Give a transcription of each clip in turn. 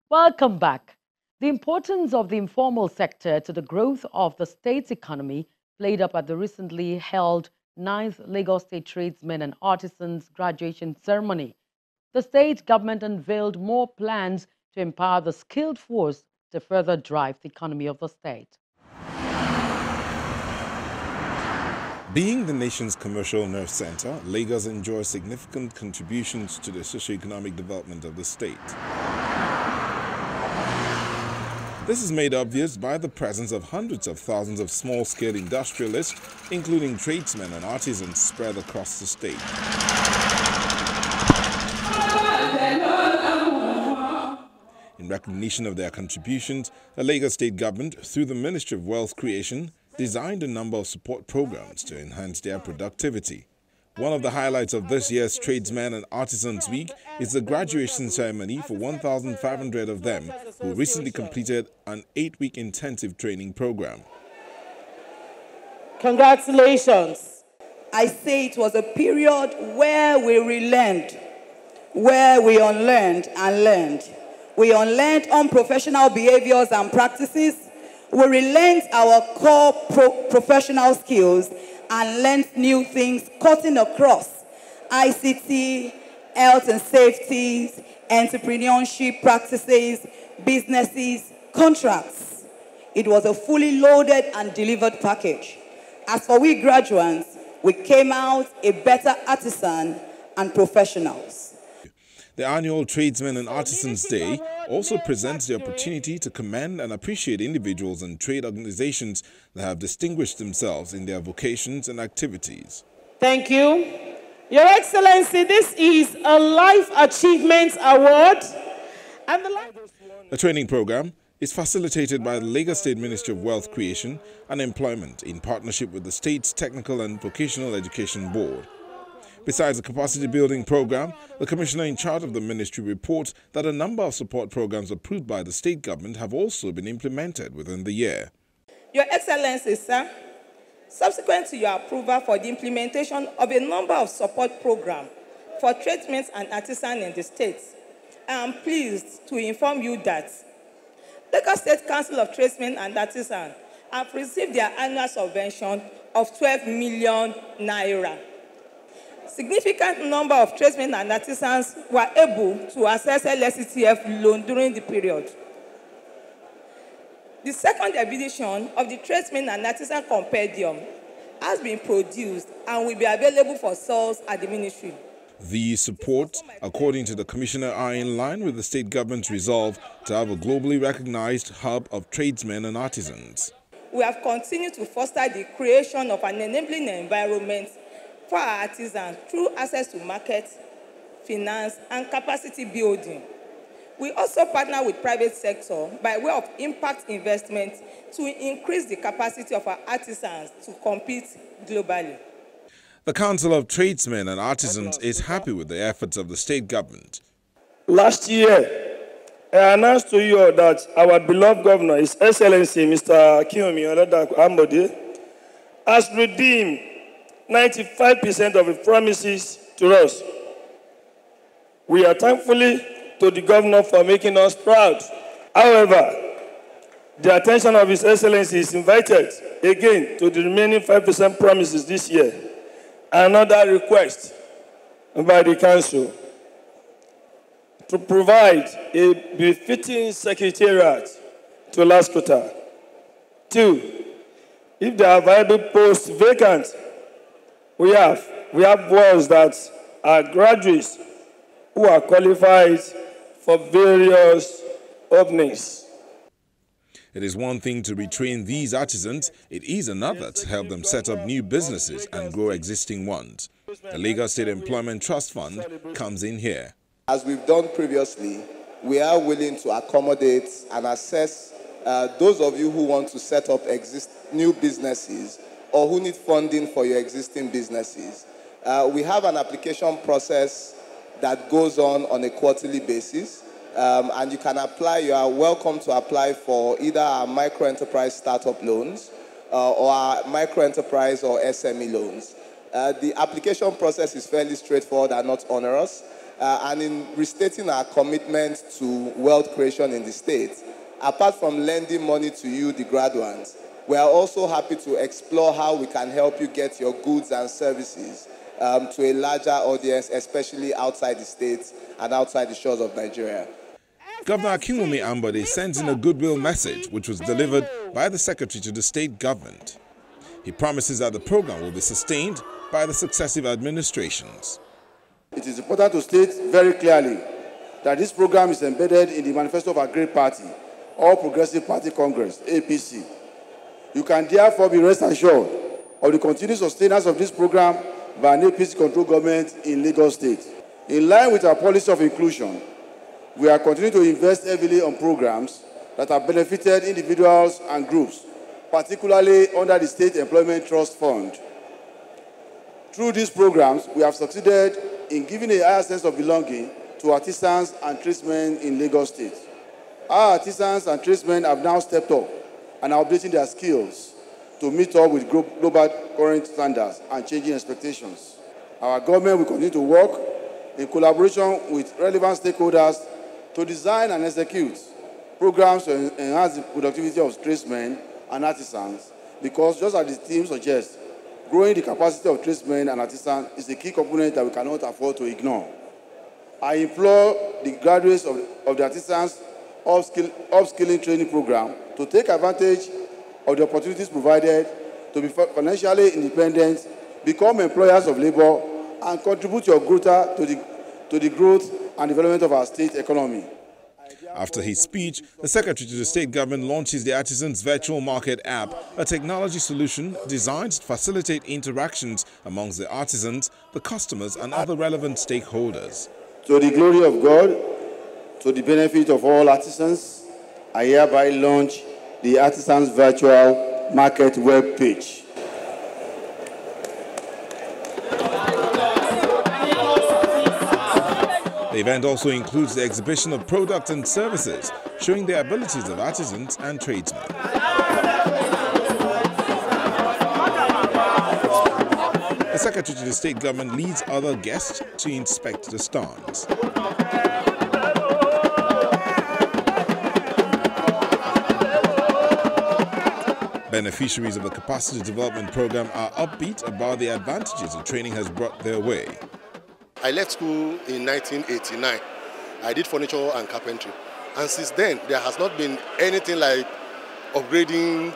Welcome back. The importance of the informal sector to the growth of the state's economy played up at the recently held 9th Lagos State Tradesmen and Artisans graduation ceremony. The state government unveiled more plans to empower the skilled force to further drive the economy of the state. Being the nation's commercial nerve center, Lagos enjoys significant contributions to the socio-economic development of the state. This is made obvious by the presence of hundreds of thousands of small-scale industrialists, including tradesmen and artisans spread across the state. In recognition of their contributions, the Lagos State government, through the Ministry of Wealth Creation, designed a number of support programs to enhance their productivity. One of the highlights of this year's Tradesmen and Artisans Week is the graduation ceremony for 1,500 of them who recently completed an 8-week intensive training program. Congratulations. I say it was a period where we relearned, where we unlearned and learned. We unlearned unprofessional behaviors and practices. We relearned our core professional skills and learned new things cutting across ICT, health and safety, entrepreneurship practices, businesses, contracts. It was a fully loaded and delivered package. As for we graduates, we came out a better artisan and professionals. The annual Tradesmen and Artisans Day also presents the opportunity to commend and appreciate individuals and trade organizations that have distinguished themselves in their vocations and activities. Thank you. Your Excellency, this is a Life Achievement Award. And the training program is facilitated by the Lagos State Ministry of Wealth Creation and Employment in partnership with the state's Technical and Vocational Education Board. Besides the capacity building program, the commissioner in charge of the ministry reports that a number of support programs approved by the state government have also been implemented within the year. Your Excellency, sir, subsequent to your approval for the implementation of a number of support programs for tradesmen and artisans in the state, I am pleased to inform you that Lagos State Council of Tradesmen and Artisans have received their annual subvention of 12 million naira. Significant number of tradesmen and artisans were able to access LASG loan during the period. The second edition of the Tradesmen and Artisan Compendium has been produced and will be available for sales at the ministry. These supports, according to the commissioner, are in line with the state government's resolve to have a globally recognized hub of tradesmen and artisans. We have continued to foster the creation of an enabling environment for our artisans through access to market, finance, and capacity building. We also partner with private sector by way of impact investment to increase the capacity of our artisans to compete globally. The Council of Tradesmen and Artisans is happy with the efforts of the state government. Last year, I announced to you that our beloved governor, His Excellency Mr. Kiyomi Ambode, has redeemed 95% of his promises to us. We are thankful to the governor for making us proud. However, the attention of His Excellency is invited again to the remaining 5% promises this year. Another request by the council to provide a befitting secretariat to LASG. 2, if there are viable posts vacant, we have boys that are graduates who are qualified for various openings. It is one thing to retrain these artisans, it is another to help them set up new businesses and grow existing ones. The Lagos State Employment Trust Fund comes in here. As we've done previously, we are willing to accommodate and assess those of you who want to set up new businesses or who need funding for your existing businesses. We have an application process that goes on a quarterly basis. And you can apply, you are welcome to apply for either our micro-enterprise startup loans or our micro-enterprise or SME loans. The application process is fairly straightforward and not onerous. And in restating our commitment to wealth creation in the state, apart from lending money to you, the graduates, we are also happy to explore how we can help you get your goods and services to a larger audience, especially outside the state and outside the shores of Nigeria. Governor Akinwumi Ambode sends in a goodwill message which was delivered by the Secretary to the State Government. He promises that the program will be sustained by the successive administrations. It is important to state very clearly that this program is embedded in the manifesto of our great party, All Progressive Party Congress, APC. You can therefore be rest assured of the continued sustenance of this program by an APC-controlled government in Lagos State. In line with our policy of inclusion, we are continuing to invest heavily on programs that have benefited individuals and groups, particularly under the State Employment Trust Fund. Through these programs, we have succeeded in giving a higher sense of belonging to artisans and tradesmen in Lagos State. Our artisans and tradesmen have now stepped up and are updating their skills to meet up with global current standards and changing expectations. Our government will continue to work in collaboration with relevant stakeholders to design and execute programs to enhance the productivity of tradesmen and artisans, because just as the theme suggests, growing the capacity of tradesmen and artisans is a key component that we cannot afford to ignore. I implore the graduates of the artisans upskilling training program to take advantage of the opportunities provided to be financially independent, become employers of labor, and contribute your quota to the growth and development of our state economy. After his speech, the Secretary to the State Government launches the Artisans Virtual Market app, a technology solution designed to facilitate interactions amongst the artisans, the customers, and other relevant stakeholders. To the glory of God, to the benefit of all artisans, I hereby launch the Artisans Virtual Market web page. The event also includes the exhibition of products and services, showing the abilities of artisans and tradesmen. The Secretary to the State Government leads other guests to inspect the stands. Beneficiaries of the Capacity Development Program are upbeat about the advantages the training has brought their way. I left school in 1989. I did furniture and carpentry. And since then, there has not been anything like upgrading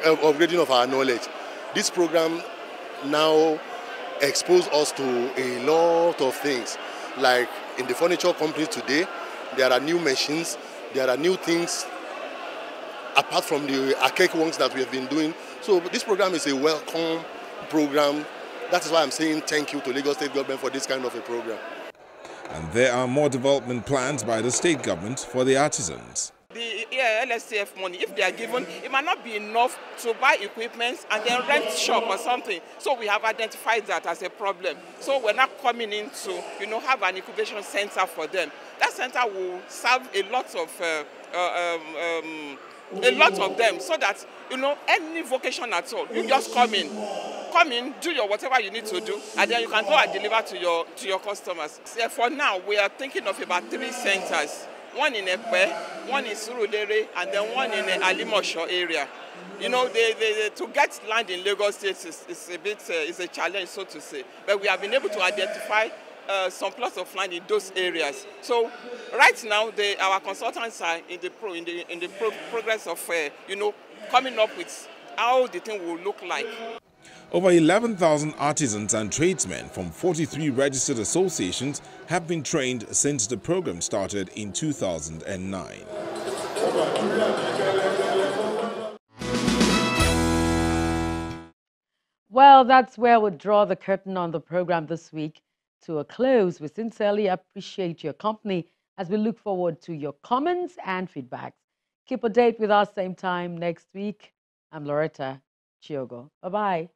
of our knowledge. This program now exposes us to a lot of things. Like in the furniture company today, there are new machines, there are new things apart from the archaic ones that we have been doing. So this program is a welcome program. That is why I'm saying thank you to Lagos State Government for this kind of a program. And there are more development plans by the state government for the artisans. The LSTF money, if they are given, it might not be enough to buy equipment and then rent shop or something. So we have identified that as a problem. So we're not coming in to, have an incubation center for them. That center will serve a lot of them, so that any vocation at all, you just come in, do your whatever you need to do, and then you can go and deliver to your customers. So for now, we are thinking of about 3 centers. One in Epe, one in Surulere, and then one in the Alimosho area. To get land in Lagos State is a challenge, so to say. But we have been able to identify some plots of land in those areas. So right now, our consultants are in the progress of coming up with how the thing will look like. Over 11,000 artisans and tradesmen from 43 registered associations have been trained since the program started in 2009. Well, that's where we'll draw the curtain on the program this week to a close. We sincerely appreciate your company as we look forward to your comments and feedbacks. Keep a date with us same time next week. I'm Loretta Chiogo. Bye-bye.